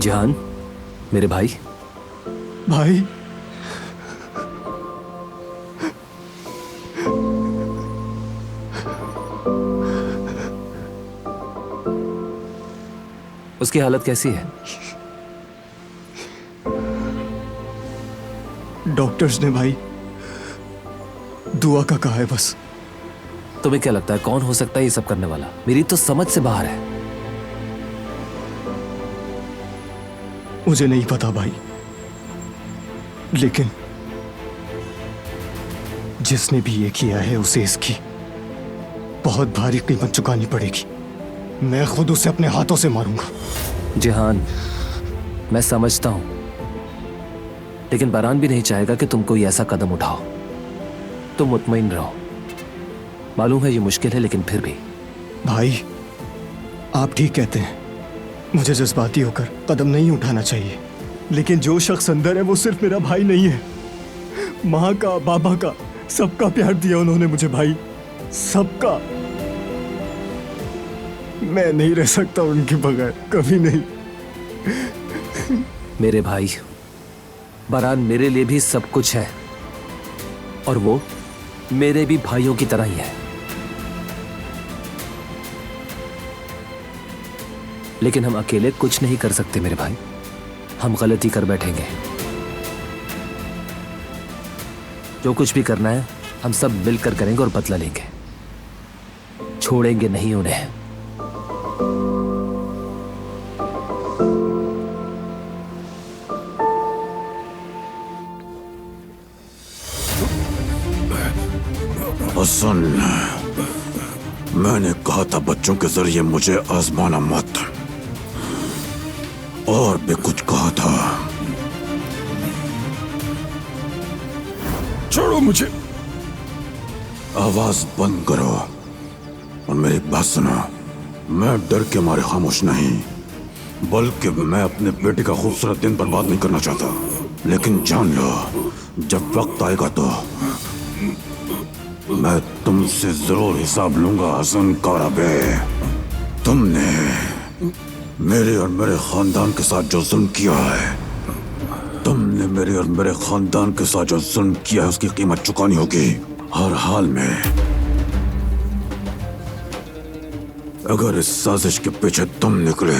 जहान, मेरे भाई। भाई, उसकी हालत कैसी है? डॉक्टर्स ने भाई दुआ का कहा है बस। तुम्हें क्या लगता है कौन हो सकता है ये सब करने वाला? मेरी तो समझ से बाहर है। मुझे नहीं पता भाई, लेकिन जिसने भी ये किया है उसे इसकी बहुत भारी कीमत चुकानी पड़ेगी। मैं खुद उसे अपने हाथों से मारूंगा। जिहान, मैं समझता हूं, लेकिन बरहान भी नहीं चाहेगा कि तुम कोई ऐसा कदम उठाओ। तुम मुतमईन रहो। मालूम है ये मुश्किल है, लेकिन फिर भी। भाई, आप ठीक कहते हैं, मुझे जज्बाती होकर कदम नहीं उठाना चाहिए, लेकिन जो शख्स अंदर है वो सिर्फ मेरा भाई नहीं है। माँ का, बाबा का, सबका प्यार दिया उन्होंने मुझे भाई, सबका। मैं नहीं रह सकता उनके बगैर, कभी नहीं। मेरे भाई, बरहान मेरे लिए भी सब कुछ है, और वो मेरे भी भाइयों की तरह ही है। लेकिन हम अकेले कुछ नहीं कर सकते मेरे भाई। हम गलती कर बैठेंगे। जो कुछ भी करना है हम सब मिलकर करेंगे और बदला लेंगे। छोड़ेंगे नहीं उन्हें। हसन, मैंने कहा था बच्चों के जरिए मुझे आजमाना मत, और भी कुछ कहा था। छोड़ो मुझे। आवाज बंद करो और मेरी बात सुनो। मैं डर के मारे खामोश नहीं, बल्कि मैं अपने बेटे का खूबसूरत दिन बर्बाद नहीं करना चाहता। लेकिन जान लो, जब वक्त आएगा तो मैं तुमसे जरूर हिसाब लूंगा। हसन काराबे, तुमने मेरे और मेरे खानदान के साथ जो जुल्म किया है, तुमने मेरे और मेरे खानदान के साथ जो जुल्म किया है, उसकी कीमत चुकानी होगी हर हाल में। अगर इस साजिश के पीछे तुम निकले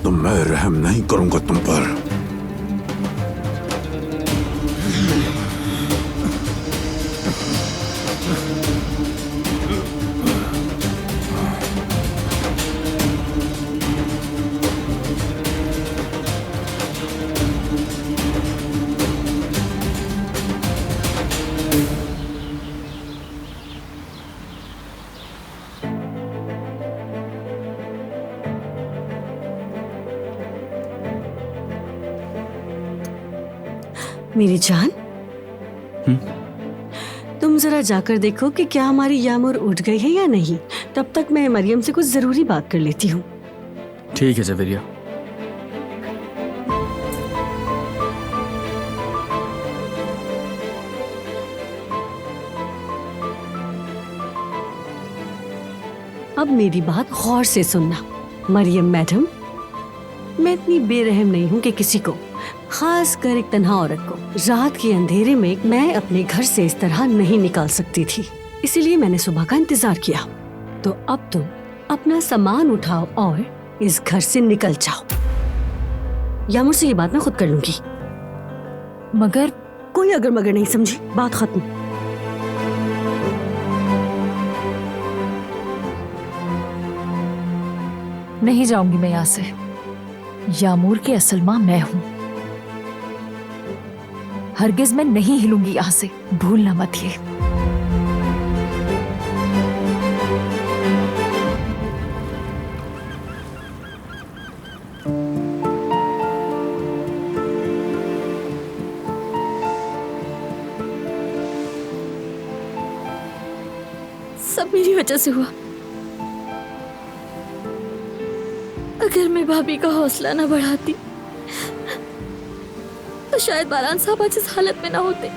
तो मैं रहम नहीं करूंगा तुम पर। मेरी जान, तुम जरा जाकर देखो कि क्या हमारी यामुर उठ गई है या नहीं। तब तक मैं मरियम से कुछ जरूरी बात कर लेती हूँ। ठीक है जवेरिया। अब मेरी बात गौर से सुनना। मरियम मैडम, मैं इतनी बेरहम नहीं हूँ कि किसी को, खास कर एक तन्हा औरत को, रात के अंधेरे में मैं अपने घर से इस तरह नहीं निकाल सकती थी। इसीलिए मैंने सुबह का इंतजार किया। तो अब तुम अपना सामान उठाओ और इस घर से निकल जाओ, या मुझसे ये बात मैं खुद कर लूंगी। मगर कोई अगर मगर नहीं, समझी? बात खत्म। नहीं जाऊंगी मैं यहाँ से। यामूर की असल माँ मैं हूँ। हरगिज मैं नहीं हिलूंगी यहाँ से, भूलना मत ये। सब मेरी वजह से हुआ। अगर मैं भाभी का हौसला न बढ़ाती तो शायद बारान साहब आज इस हालत में ना होते।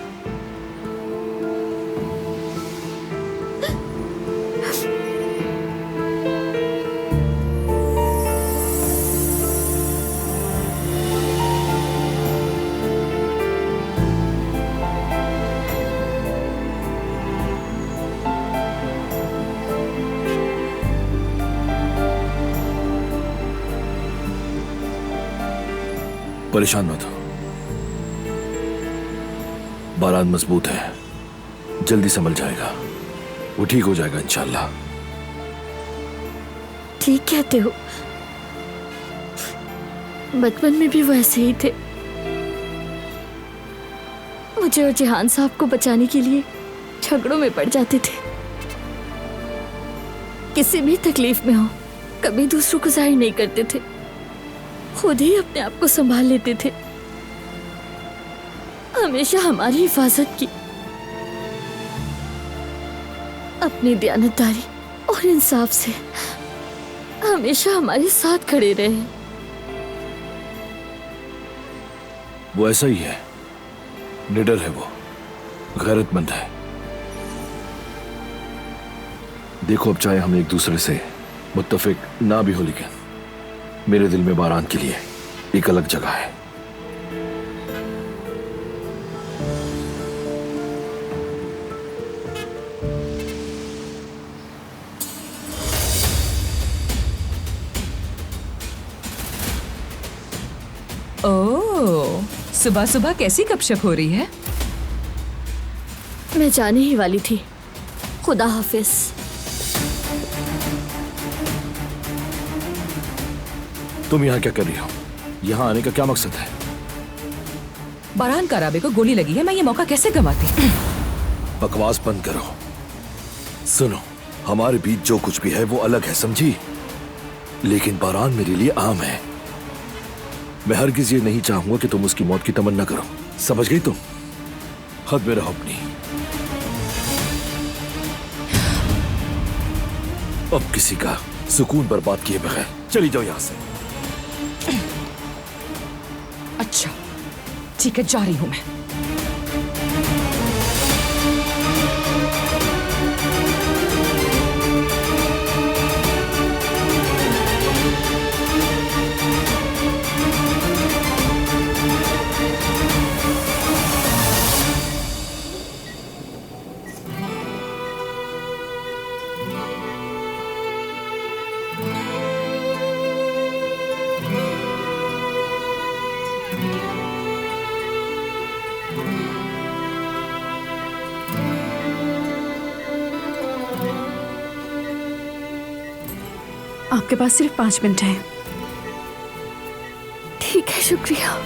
परेशान मत हो, बारान मजबूत है, जल्दी संभल जाएगा, वो ठीक हो जाएगा इंशाल्लाह। ठीक कहते हो, बचपन में भी वो ऐसे ही थे। मुझे और जहान साहब को बचाने के लिए झगड़ों में पड़ जाते थे। किसी भी तकलीफ में हो कभी दूसरों को जाहिर नहीं करते थे, खुद ही अपने आप को संभाल लेते थे। हमेशा हमारी हिफाजत की, अपनी दयानतदारी और इंसाफ से हमेशा हमारे साथ खड़े रहे। वो ऐसा ही है, निडर है, वो गैरतमंद है। देखो, अब चाहे हम एक दूसरे से मुत्तफिक ना भी हो, लेकिन मेरे दिल में बारान के लिए एक अलग जगह है। ओह, सुबह सुबह कैसी गपशप हो रही है? मैं जाने ही वाली थी। खुदा हाफिज। तुम यहाँ क्या कर रही हो? यहाँ आने का क्या मकसद है? बारान कराबे को गोली लगी है, मैं ये मौका कैसे गंवाती? बकवास बंद करो। सुनो, हमारे बीच जो कुछ भी है वो अलग है, समझी? लेकिन बारान मेरे लिए आम है। मैं हरगिज ये नहीं चाहूंगा कि तुम उसकी मौत की तमन्ना करो, समझ गई तुम? हद में रहो अपनी। अब किसी का सुकून बर्बाद किए बगैर चली जाओ यहां से। अच्छा ठीक है, जा रही हूं मैं। आपके पास सिर्फ 5 मिनट है। ठीक है, शुक्रिया।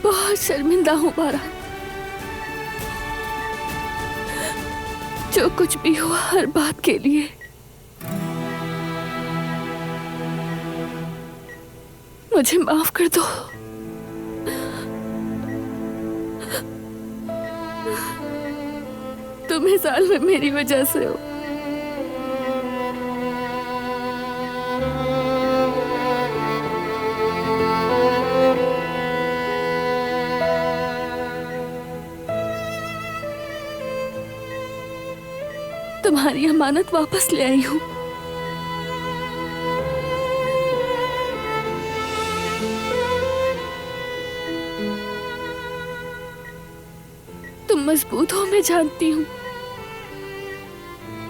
बहुत शर्मिंदा हूँ बारान। जो कुछ भी हुआ हर बात के लिए मुझे माफ कर दो। तुम इस हाल में मेरी वजह से हो। तुम्हारी अमानत वापस ले आई हूँ। तुम मजबूत हो मैं जानती हूँ,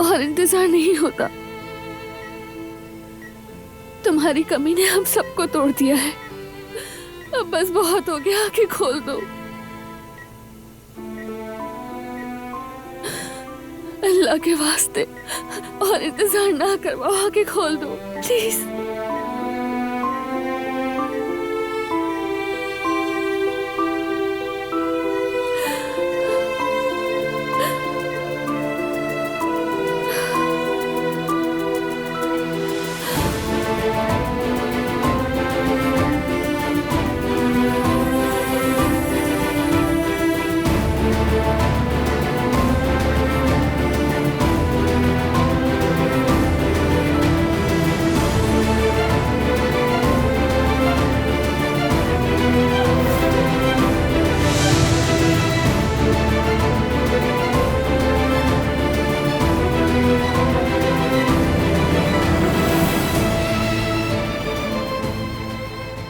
और इंतजार नहीं होता। तुम्हारी कमी ने हम सबको तोड़ दिया है। अब बस बहुत हो गया, आंखें खोल दो। अल्लाह के वास्ते और इंतजार ना करवाओ, आंखें खोल दो प्लीज।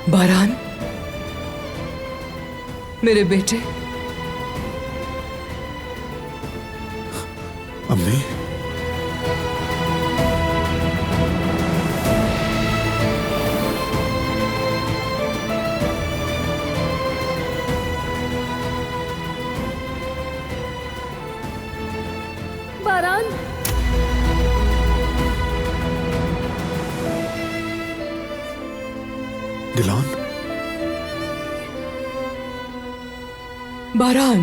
बारान, मेरे बेटे। अम्मी, बारान, दिलान, बारान,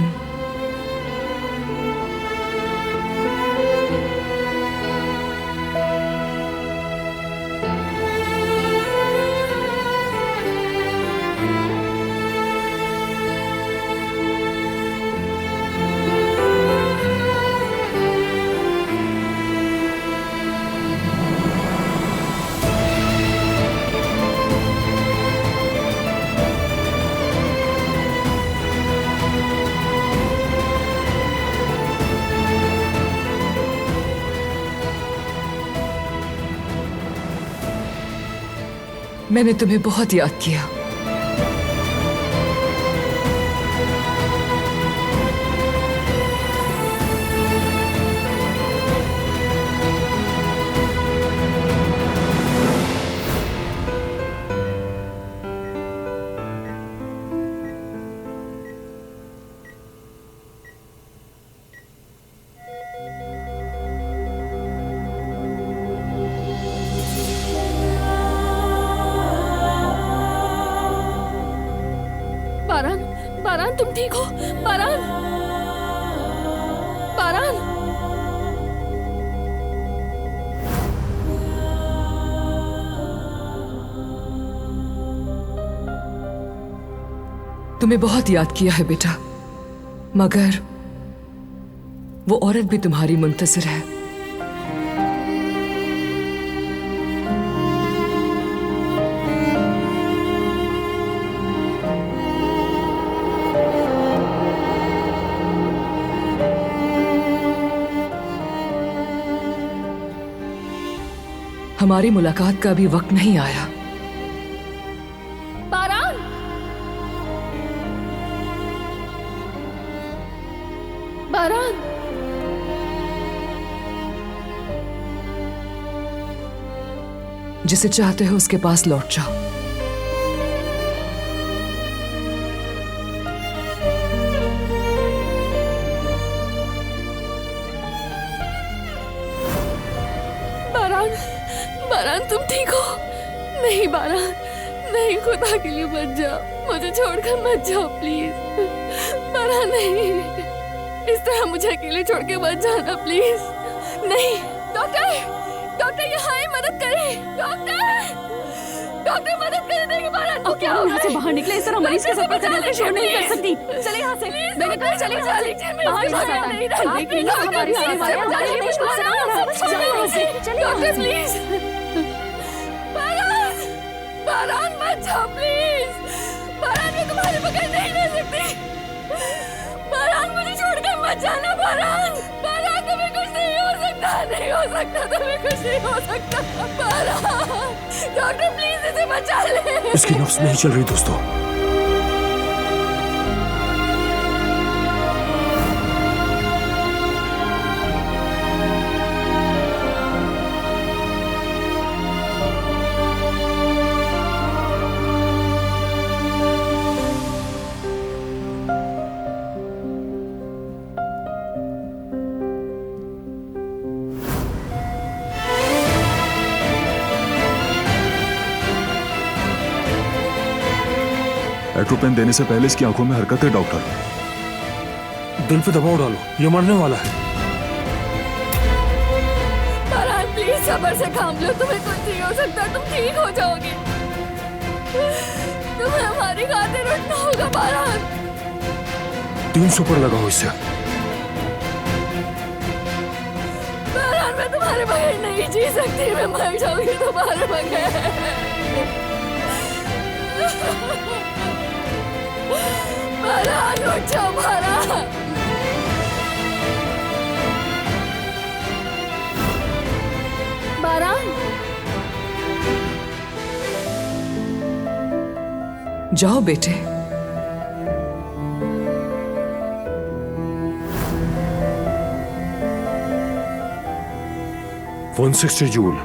मैंने तुम्हें बहुत याद किया। बारान, बारान तुम ठीक हो? बारान, बारान, तुम्हें बहुत याद किया है बेटा, मगर वो औरत भी तुम्हारी मुंतजिर है। हमारी मुलाकात का अभी वक्त नहीं आया। बारान, बारान, जिसे चाहते हो उसके पास लौट जाओ। बारान तुम ठीक हो? नहीं बारान, नहीं, खुदा के लिए मत जाओ, मुझे छोड़कर मत जाओ प्लीज। बारान नहीं, इस तरह मुझे अकेले छोड़ के मत जाना प्लीज। नहीं, डॉक्टर, डॉक्टर यहाँ आए, मदद करें। डॉक्टर, डॉक्टर मदद करें, देखिए बारान को क्या हो रहा है। बाहर निकले, इस तरह मरीज के सफर करने शोर नहीं कर सकती। चले यहाँ से, मैंने कहा चले यहाँ से। बाहर जाता है, देखिए ना हमारी सेवा है, हमारे लिए कुछ ना हो। चले यहाँ से, डॉक्टर प्लीज। बारान, बारान मत जाओ प्लीज। बारान मैं तुम्हारे बगैर नहीं रह सकती। बारान मुझे छोड़कर मत जाना। बारान, बारान तुम्हें कुछ नहीं हो सकता। सकता, तुम्हें कुछ नहीं हो सकता। डॉक्टर प्लीज इसे बचा ले। इसकी नब्ज नहीं चल रही दोस्तों। एट्रोपेन देने से पहले इसकी आंखों में हरकत है डॉक्टर। दिल पे दबाव डालो, ये मरने वाला है। फरहान प्लीज सब्र से काम लो, तुम्हें कुछ नहीं हो सकता, तुम ठीक हो जाओगे। तुम्हें हमारी खातिर उठना होगा फरहान। 300 पर लगाओ इससे। फरहान मैं तुम्हारे बगैर नहीं जी सकती, मैं मर जाऊंगी तुम्हारे बगैर। फरहान उठ जाओ फरहान। फरहान जाओ बेटे। 160 जूल।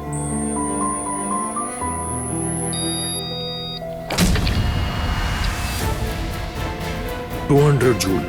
$200 जूल।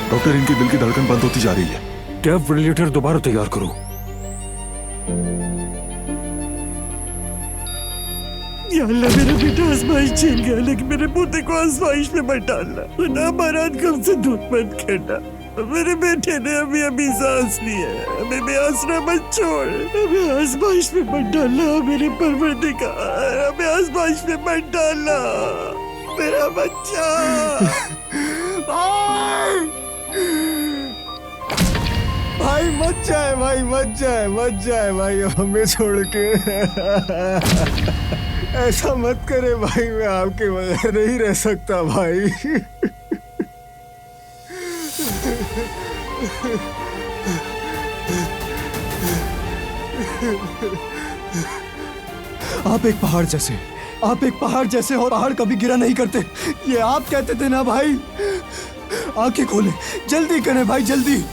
डॉक्टर इनके दिल की धड़कन बंद होती जा रही है। डेफिब्रिलेटर दोबारा तैयार करो। या अल्लाह मेरा बेटा आजमाइश झेल गया, लेकिन मेरे पोते को आजमाइश में मत डालना। खुदा महाराज कम से दूध मत खेना। मेरे बेटे ने अभी अभी सांस ली है, हमें बेआसरा मत छोड़। हमें आजमाइश में मत डालना मेरे परवरदिगार, हमें आजमाइश में मत डालना मेरा बच्चा। भाई मत जाए, भाई मत जाए, मत जाए भाई हमें छोड़ के। ऐसा मत करे भाई, मैं आपके बगैर नहीं रह सकता भाई। आप एक पहाड़ जैसे, आप एक पहाड़ जैसे, और पहाड़ कभी गिरा नहीं करते, ये आप कहते थे ना भाई। आंखें खोले, जल्दी करें भाई, जल्दी।